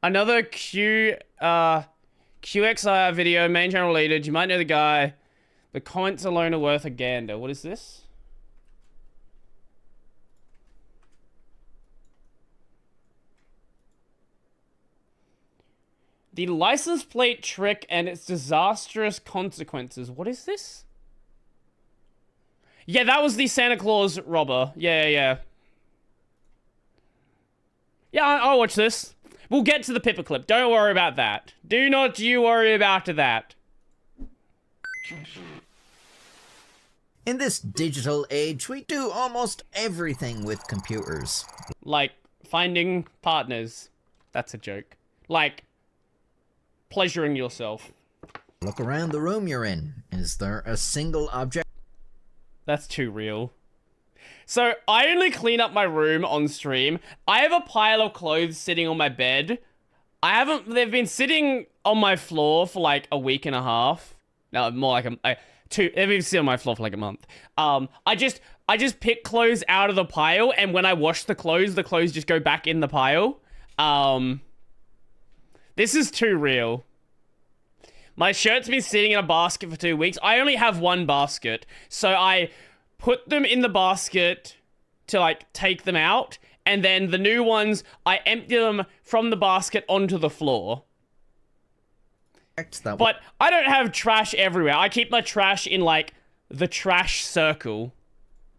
Another QXR video, main channel related. You might know the guy. The comments alone are worth a gander. What is this? The license plate trick and its disastrous consequences. What is this? Yeah, that was the Santa Claus robber. Yeah. Yeah, I'll watch this. We'll get to the Pippa clip. Don't worry about that. Do not you worry about that. In this digital age, we do almost everything with computers. Like, finding partners. That's a joke. Like, pleasuring yourself. Look around the room you're in. Is there a single object? That's too real. So, I only clean up my room on stream. I have a pile of clothes sitting on my bed. They've been sitting on my floor for like a week and a half. No, more like they've been sitting on my floor for like a month. I just pick clothes out of the pile, and when I wash the clothes just go back in the pile. This is too real. My shirt's been sitting in a basket for 2 weeks. I only have one basket, so I put them in the basket to like take them out, and then the new ones, I empty them from the basket onto the floor. But I don't have trash everywhere. I keep my trash in like the trash circle.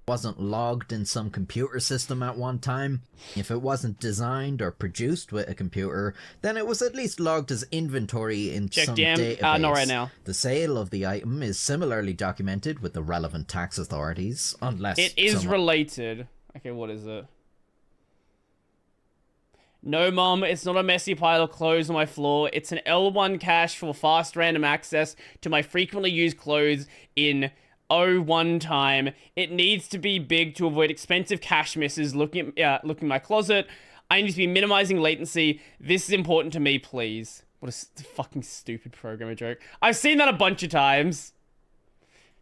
Wasn't logged in some computer system at one time. If it wasn't designed or produced with a computer, then it was at least logged as inventory in some database. Not right now. The sale of the item is similarly documented with the relevant tax authorities, unless it is related. Okay, what is it? No, Mom, it's not a messy pile of clothes on my floor. It's an L1 cache for fast random access to my frequently used clothes in O1 time. It needs to be big to avoid expensive cache misses. Looking at my closet. I need to be minimizing latency. This is important to me, please. What a fucking stupid programmer joke. I've seen that a bunch of times.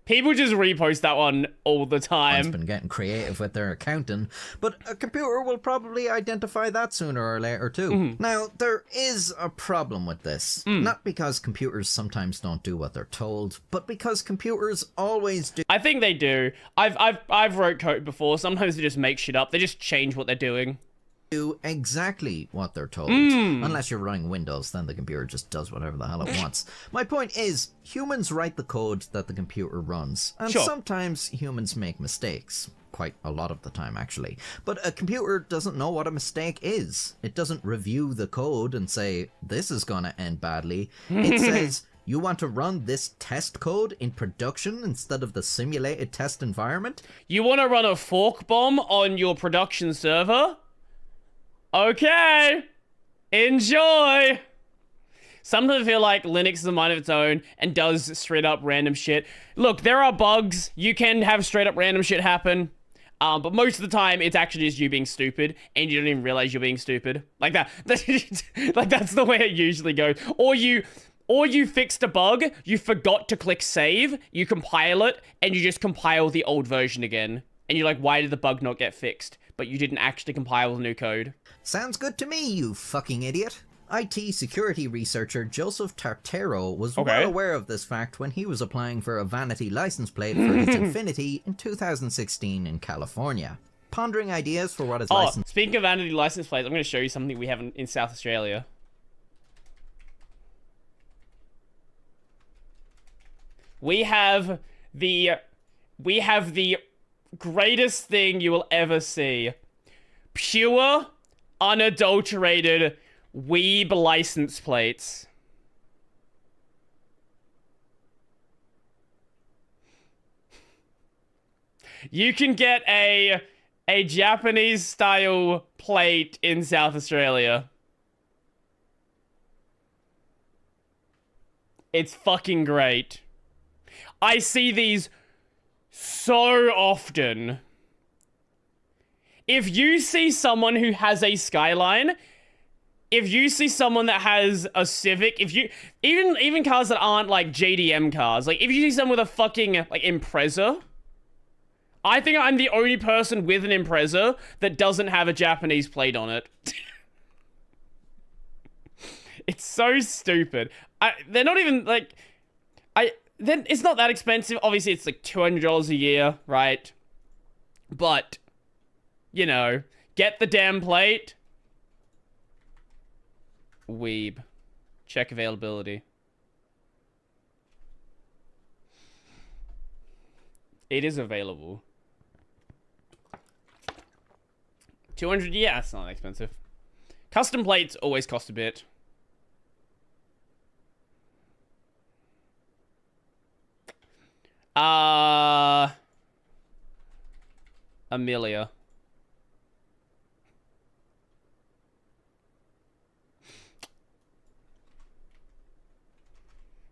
People just repost that one all the time. It's been getting creative with their accounting, but a computer will probably identify that sooner or later too. Now, there is a problem with this. Not because computers sometimes don't do what they're told, but because computers always do. I think they do. I've wrote code before. Sometimes they just make shit up. They just change what they're doing. Do exactly what they're told. Unless you're running Windows, then the computer just does whatever the hell it wants. My point is, humans write the code that the computer runs, and sometimes humans make mistakes. Quite a lot of the time, actually. But a computer doesn't know what a mistake is. It doesn't review the code and say, this is gonna end badly. It says, you want to run this test code in production instead of the simulated test environment? You want to run a fork bomb on your production server? Okay, enjoy. Sometimes I feel like Linux is a mind of its own and does straight up random shit. Look, there are bugs. You can have straight up random shit happen. But most of the time, it's actually just you being stupid, and you don't even realize you're being stupid. Like that. Like that's the way it usually goes. Or you fixed a bug, you forgot to click save, you compile it, and you just compile the old version again. And you're like, why did the bug not get fixed? But you didn't actually compile the new code. Sounds good to me, you fucking idiot. IT security researcher Joseph Tartero was well aware of this fact when he was applying for a Vanity license plate for his Infinity in 2016 in California. Pondering ideas for what his license... Speaking of Vanity license plates, I'm going to show you something we have in South Australia. We have the greatest thing you will ever see. Pure, unadulterated weeb license plates. You can get a Japanese style plate in South Australia. It's fucking great. I see these so often. If you see someone who has a Skyline, if you see someone that has a Civic, if you even cars that aren't like JDM cars, like if you see someone with a fucking like Impreza, I think I'm the only person with an Impreza that doesn't have a Japanese plate on it. It's so stupid. They're not even, like... Then it's not that expensive. Obviously, it's like $200 a year, right? But, you know, get the damn plate. Weeb. Check availability. It is available. 200, yeah, that's not expensive. Custom plates always cost a bit. Amelia.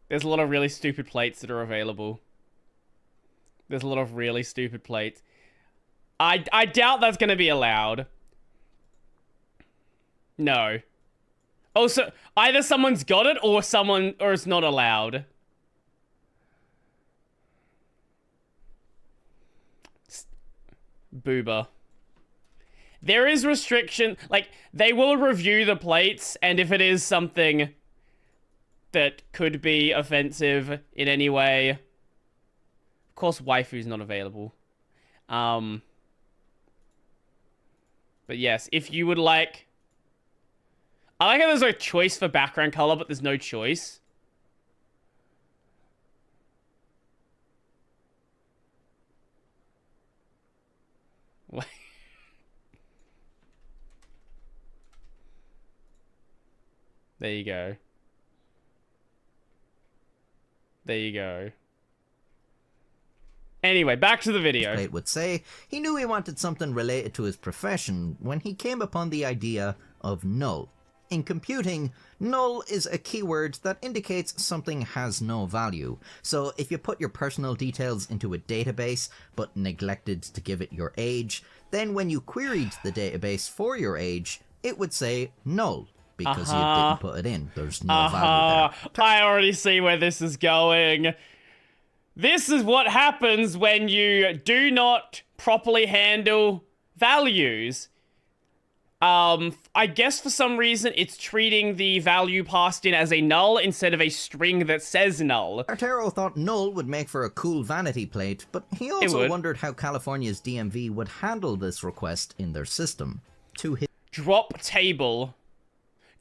There's a lot of really stupid plates that are available. There's a lot of really stupid plates. I doubt that's going to be allowed. No. Also, either someone's got it or it's not allowed. Boober. There is restriction, like, they will review the plates, and if it is something that could be offensive in any way, of course, waifu's not available. But yes, if you would like... I like how there's a choice for background color, but there's no choice. There you go. There you go. Anyway, back to the video. It would say he knew he wanted something related to his profession when he came upon the idea of null. In computing, null is a keyword that indicates something has no value. So if you put your personal details into a database but neglected to give it your age, then when you queried the database for your age, it would say null. Because you didn't put it in. There's no value there. I already see where this is going. This is what happens when you do not properly handle values. I guess for some reason it's treating the value passed in as a null instead of a string that says null. Tartaro thought null would make for a cool vanity plate, but he also wondered how California's DMV would handle this request in their system. To his drop table.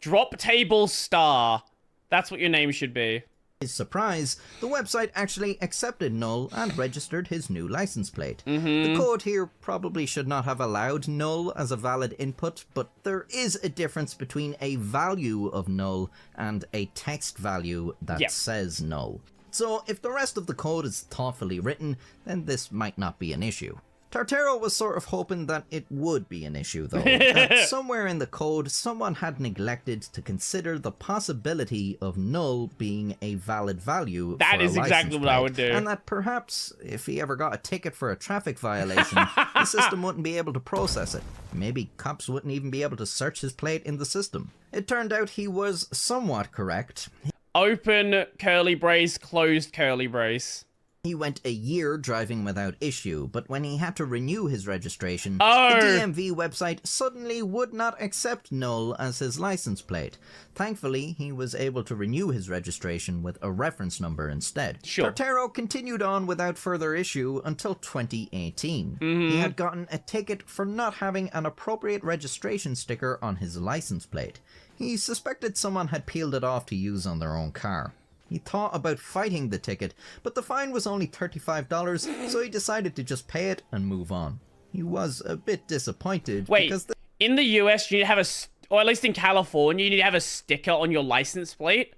Drop table star. That's what your name should be. His surprise, the website actually accepted null and registered his new license plate. The code here probably should not have allowed null as a valid input, but there is a difference between a value of null and a text value that says null. So if the rest of the code is thoughtfully written, then this might not be an issue. Tartaro was sort of hoping that it would be an issue, though. That somewhere in the code, someone had neglected to consider the possibility of null being a valid value. That is exactly what I would do. And that perhaps, if he ever got a ticket for a traffic violation, the system wouldn't be able to process it. Maybe cops wouldn't even be able to search his plate in the system. It turned out he was somewhat correct. Open curly brace, closed curly brace. He went a year driving without issue, but when he had to renew his registration, the DMV website suddenly would not accept null as his license plate. Thankfully, he was able to renew his registration with a reference number instead. Tartaro continued on without further issue until 2018. He had gotten a ticket for not having an appropriate registration sticker on his license plate. He suspected someone had peeled it off to use on their own car. He thought about fighting the ticket, but the fine was only $35, so he decided to just pay it and move on. He was a bit disappointed because in the US, you need to have or at least in California, you need to have a sticker on your license plate?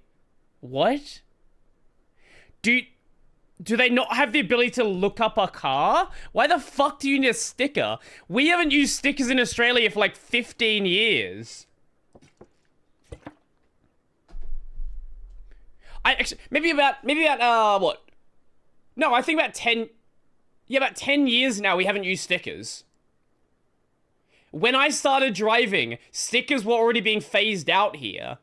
What? Do they not have the ability to look up a car? Why the fuck do you need a sticker? We haven't used stickers in Australia for like 15 years. Maybe about what? No, I think about 10 years now we haven't used stickers. When I started driving, stickers were already being phased out here.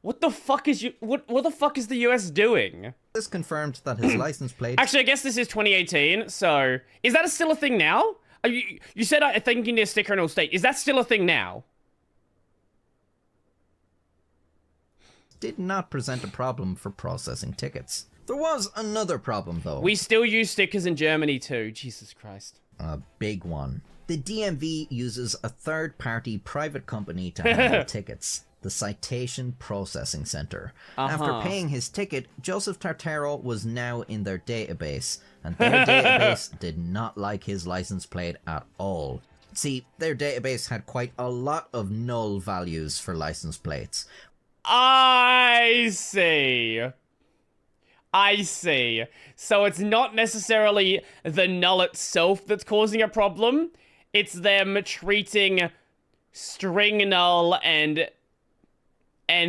What the fuck is what the fuck is the US doing? This confirmed that his license plate... Actually, I guess this is 2018, so... Is that still a thing now? You said I think you need a sticker in all state. Is that still a thing now? did not present a problem for processing tickets. There was another problem, though. We still use stickers in Germany too. Jesus Christ. A big one. The DMV uses a third-party private company to handle tickets, the Citation Processing Center. After paying his ticket, Joseph Tartaro was now in their database, and their database did not like his license plate at all. See, their database had quite a lot of null values for license plates. I see. So it's not necessarily the null itself that's causing a problem. It's them treating string null and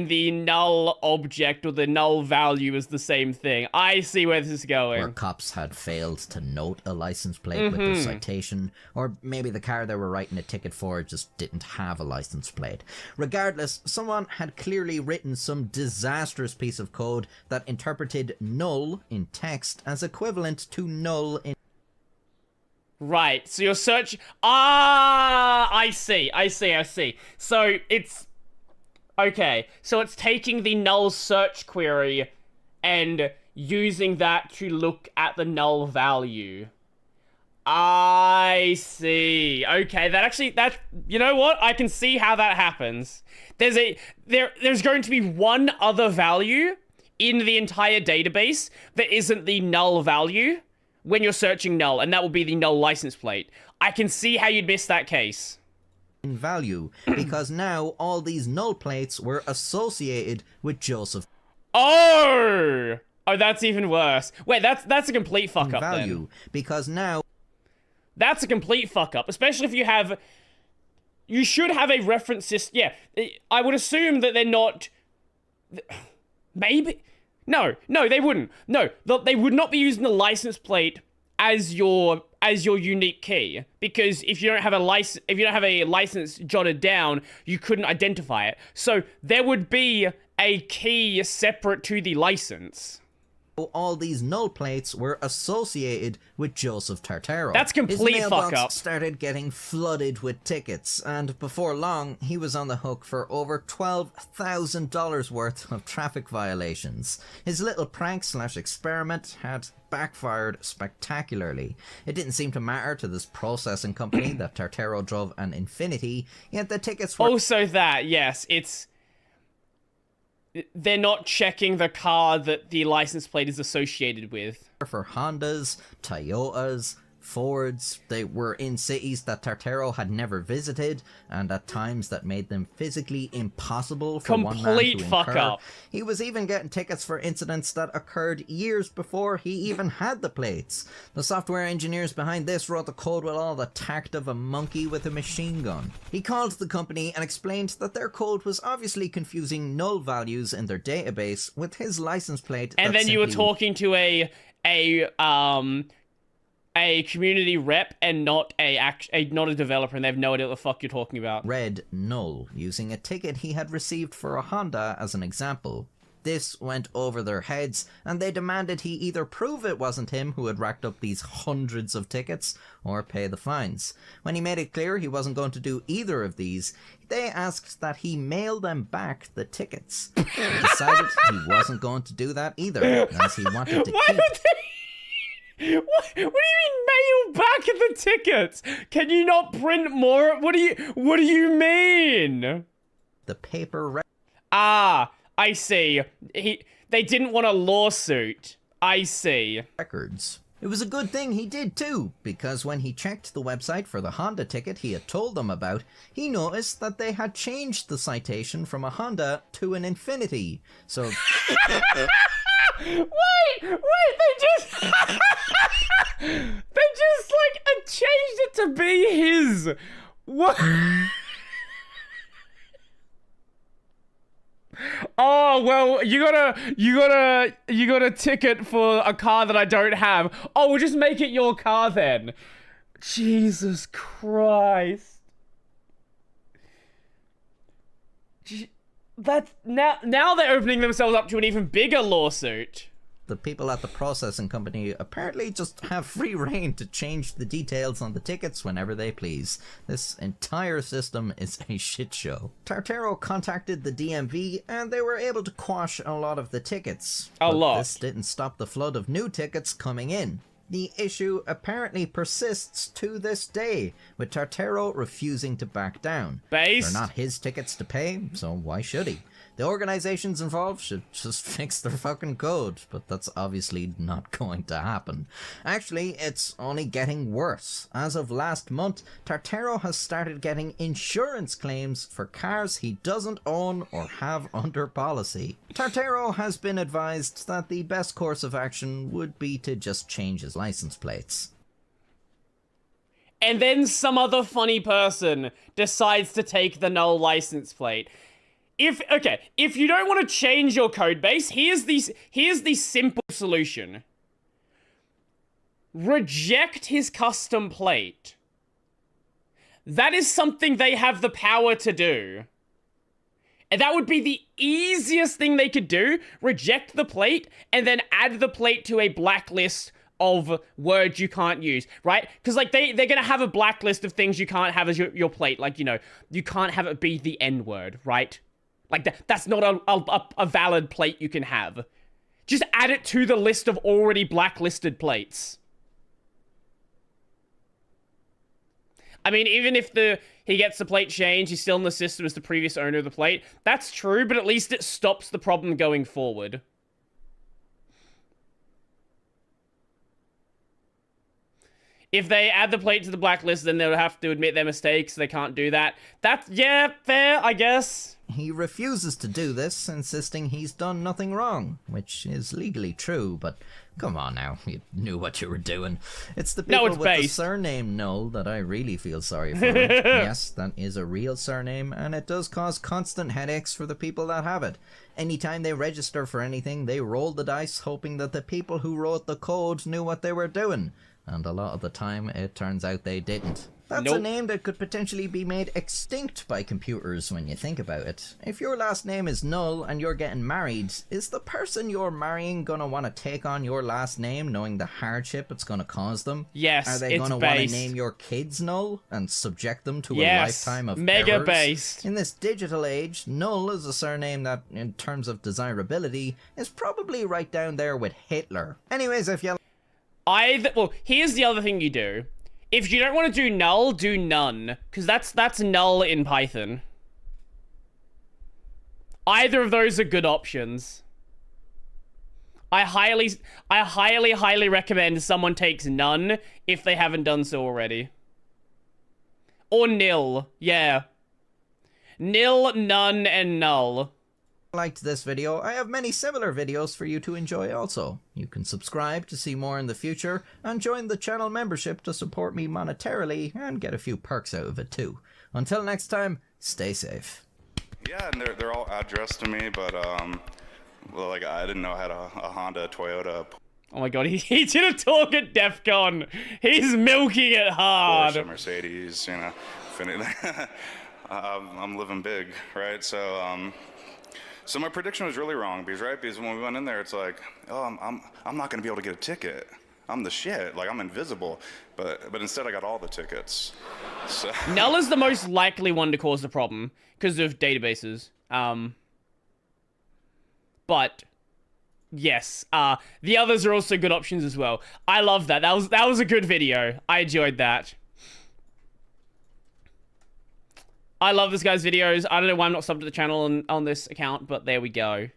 the null object or the null value is the same thing. I see where this is going. Where cops had failed to note a license plate with their citation, or maybe the car they were writing a ticket for just didn't have a license plate. Regardless, someone had clearly written some disastrous piece of code that interpreted null in text as equivalent to null in... Right, so your search... I see. So it's... Okay, so it's taking the null search query and using that to look at the null value. I see. Okay, that you know what? I can see how that happens. There's going to be one other value in the entire database that isn't the null value when you're searching null, and that will be the null license plate. I can see how you'd miss that case. In value, because now all these null plates were associated with Joseph. Oh, that's even worse. Wait, that's a complete fuck up value, then. Because now that's a complete fuck up, especially if you should have a reference system. Yeah, I would assume that they're not. Maybe. No, they wouldn't. No, they would not be using the license plate as your unique key, because if you don't have a license jotted down, you couldn't identify it. So there would be a key separate to the license. All these null plates were associated with Joseph Tartaro. That's complete His fuck up. Started getting flooded with tickets, and before long, he was on the hook for over $12,000 worth of traffic violations. His little prank/experiment had backfired spectacularly. It didn't seem to matter to this processing company that Tartaro drove an Infinity, yet the tickets were... Also that, yes, they're not checking the car that the license plate is associated with. For Hondas, Toyotas, Fords. They were in cities that Tartaro had never visited, and at times that made them physically impossible for one man to Complete fuck incur. up. He was even getting tickets for incidents that occurred years before he even had the plates. The software engineers behind this wrote the code with all the tact of a monkey with a machine gun. He called the company and explained that their code was obviously confusing null values in their database with his license plate. And then you were talking to a community rep and not a developer, and they have no idea what the fuck you're talking about. Read null, using a ticket he had received for a Honda as an example. This went over their heads, and they demanded he either prove it wasn't him who had racked up these hundreds of tickets, or pay the fines. When he made it clear he wasn't going to do either of these, they asked that he mail them back the tickets. He decided he wasn't going to do that either, as he wanted to keep... What do you mean mail back the tickets? Can you not print more? What do you mean? The paper I see. They didn't want a lawsuit. I see. Records. It was a good thing he did too, because when he checked the website for the Honda ticket he had told them about, he noticed that they had changed the citation from a Honda to an Infinity. So... Wait, they just... they just, like, changed it to be his. What? Oh, well, you got a ticket for a car that I don't have. Oh, we'll just make it your car then. Jesus Christ. That's now they're opening themselves up to an even bigger lawsuit. the people at the processing company apparently just have free reign to change the details on the tickets whenever they please. This entire system is a shit show. Tartaro contacted the DMV and they were able to quash a lot of the tickets. But this didn't stop the flood of new tickets coming in. The issue apparently persists to this day, with Tartaro refusing to back down. They're not his tickets to pay, so why should he? The organizations involved should just fix their fucking code, but that's obviously not going to happen. Actually, it's only getting worse. As of last month, Tartaro has started getting insurance claims for cars he doesn't own or have under policy. Tartaro has been advised that the best course of action would be to just change his license plates. And then some other funny person decides to take the null license plate. If you don't want to change your code base, here's the simple solution. Reject his custom plate. That is something they have the power to do. And that would be the easiest thing they could do. Reject the plate and then add the plate to a blacklist of words you can't use, right? Because, like, they're gonna have a blacklist of things you can't have as your plate. Like, you know, you can't have it be the N-word, right? Like, that's not a valid plate you can have. Just add it to the list of already blacklisted plates. I mean, even if he gets the plate changed, he's still in the system as the previous owner of the plate. That's true, but at least it stops the problem going forward. If they add the plate to the blacklist, then they'll have to admit their mistakes. They can't do that. That's, yeah, fair, I guess. He refuses to do this, insisting he's done nothing wrong, which is legally true, but come on now, you knew what you were doing. It's the people with the surname Null that I really feel sorry for. Yes, that is a real surname, and it does cause constant headaches for the people that have it. Anytime they register for anything, they roll the dice hoping that the people who wrote the code knew what they were doing. And a lot of the time, it turns out they didn't. That's a name that could potentially be made extinct by computers when you think about it. If your last name is Null and you're getting married, is the person you're marrying gonna want to take on your last name knowing the hardship it's gonna cause them? Yes, Are they gonna want to name your kids Null and subject them to a lifetime of errors? Based. In this digital age, Null is a surname that, in terms of desirability, is probably right down there with Hitler. Anyways, if you... Well, here's the other thing you do. If you don't want to do null, do none. Because that's null in Python. Either of those are good options. I highly recommend someone takes none if they haven't done so already. Or nil, yeah. Nil, none, and null. Liked this video, I have many similar videos for you to enjoy also. You can subscribe to see more in the future, and join the channel membership to support me monetarily and get a few perks out of it too. Until next time, stay safe. Yeah, and they're all addressed to me, but well, like, I didn't know I had a Honda, a Toyota. Oh my god, he did a talk at DEF CON. He's milking it hard. Porsche, Mercedes, you know, I'm living big, right? So my prediction was really wrong because when we went in there, it's like, oh, I'm not gonna be able to get a ticket. I'm the shit, like I'm invisible. But instead I got all the tickets. So. Null is the most likely one to cause the problem because of databases. But yes, the others are also good options as well. I love that. That was a good video. I enjoyed that. I love this guy's videos. I don't know why I'm not subbed to the channel on this account, but there we go.